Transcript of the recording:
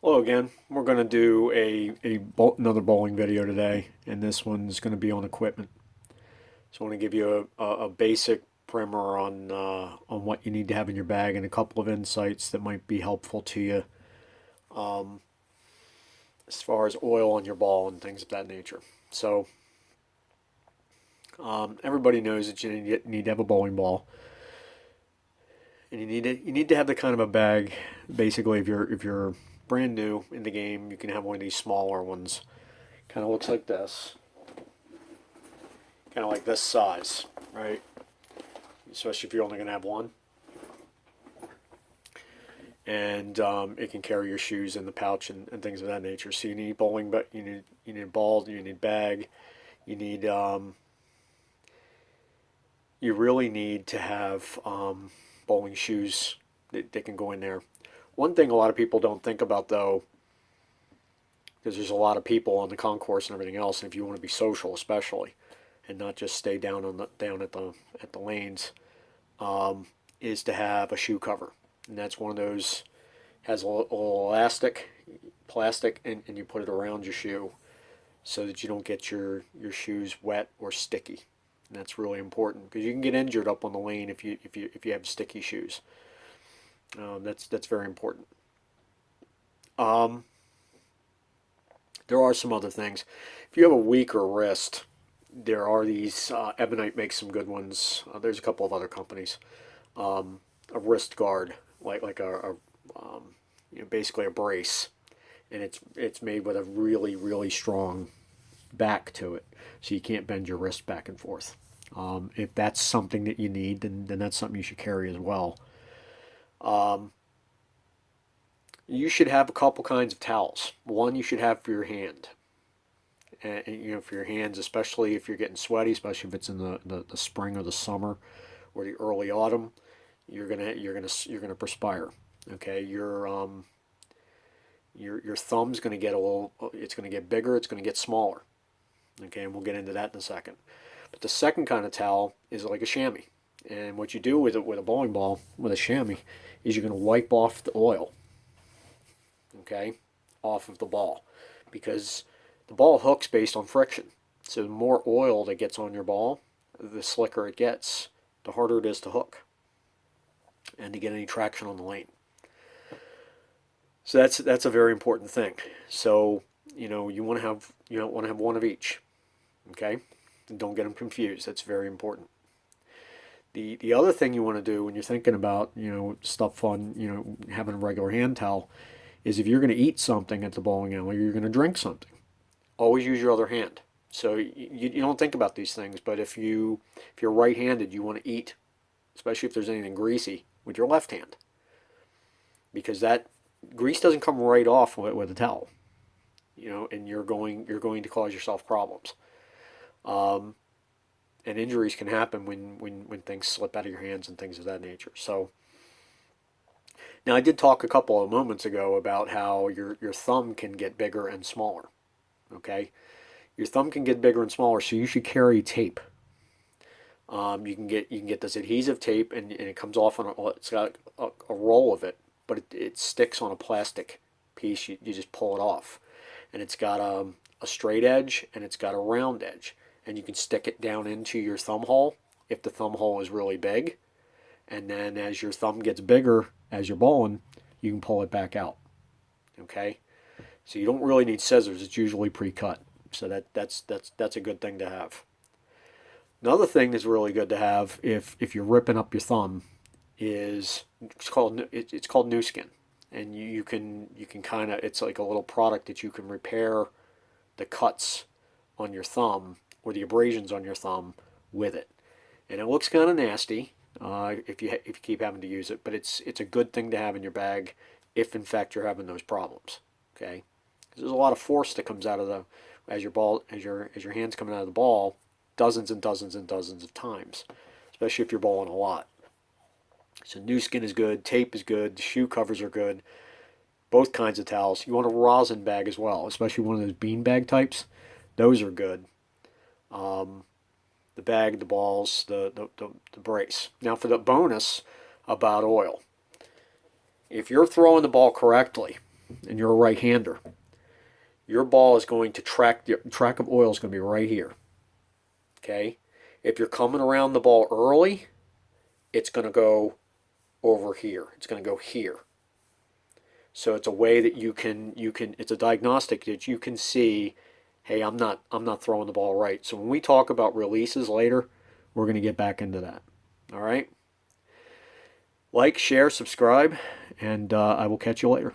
Hello again. We're going to do another bowling video today, and this one's going to be on equipment. So I want to give you a basic primer on what you need to have in your bag and a couple of insights that might be helpful to you um, as far as oil on your ball and things of that nature. So everybody knows that you need to have a bowling ball, and you need to have the kind of a bag. Basically, if you're brand new in the game, you can have one of these smaller ones. Kind of looks like this. Kind of like this size, right? Especially if you're only going to have one. And it can carry your shoes in the pouch and things of that nature. So you need bowling, but you need a ball, you need bag, you need you really need to have bowling shoes that can go in there. One thing a lot of people don't think about though, because there's a lot of people on the concourse and everything else, and if you want to be social, especially, and not just stay down at the lanes, is to have a shoe cover, and that's one of those has a little elastic, plastic, and you put it around your shoe so that you don't get your shoes wet or sticky. And that's really important because you can get injured up on the lane if you have sticky shoes. That's very important. Um, there are some other things. If you have a weaker wrist, there are these. Ebonite makes some good ones. There's a couple of other companies. A wrist guard, like basically a brace, and it's made with a really strong back to it, so you can't bend your wrist back and forth. If that's something that you need, then that's something you should carry as well. Um, you should have a couple kinds of towels. One you should have for your hand, and for your hands, especially if you're getting sweaty, especially if it's in the spring or the summer or the early autumn. You're gonna perspire. Okay, your thumb's gonna get a little. It's gonna get bigger. It's gonna get smaller. Okay, and we'll get into that in a second. But the second kind of towel is like a chamois. And what you do with a bowling ball with a chamois is you're going to wipe off the oil, okay, off of the ball, because the ball hooks based on friction. So the more oil that gets on your ball, the slicker it gets, the harder it is to hook and to get any traction on the lane. So that's a very important thing. So you want to have one of each, okay? And don't get them confused. That's very important. The other thing you want to do when you're thinking about stuff on having a regular hand towel is if you're going to eat something at the bowling alley, or you're going to drink something, always use your other hand. So you don't think about these things, but if you're right-handed, you want to eat, especially if there's anything greasy, with your left hand, because that grease doesn't come right off with a towel, and you're going to cause yourself problems. Um, and injuries can happen when things slip out of your hands and things of that nature. So now I did talk a couple of moments ago about how your thumb can get bigger and smaller. Okay, your thumb can get bigger and smaller, so you should carry tape. You can get this adhesive tape, and it comes off on it's got a roll of it, but it sticks on a plastic piece. You just pull it off, and it's got a straight edge and it's got a round edge, and you can stick it down into your thumb hole if the thumb hole is really big, and then as your thumb gets bigger as you're bowling, you can pull it back out. Okay, so you don't really need scissors; it's usually pre-cut, so that's a good thing to have. Another thing that's really good to have if you're ripping up your thumb is it's called Nu Skin, and you can kind of it's like a little product that you can repair the cuts on your thumb or the abrasions on your thumb with it, and it looks kind of nasty if you keep having to use it, but it's a good thing to have in your bag if in fact you're having those problems. Okay, because there's a lot of force that comes out of the as your hands coming out of the ball dozens and dozens and dozens of times, especially if you're bowling a lot. So Nu Skin is good, tape is good, the shoe covers are good, both kinds of towels. You want a rosin bag as well, especially one of those bean bag types. Those are good. Um, the bag, the balls, the brace. Now for the bonus about oil. If you're throwing the ball correctly, and you're a right-hander, your ball is going to track of oil is going to be right here. Okay? If you're coming around the ball early, it's going to go over here. It's going to go here. So it's a way that you can it's a diagnostic that you can see, hey, I'm not throwing the ball right. So when we talk about releases later, we're going to get back into that. All right? Like, share, subscribe, and I will catch you later.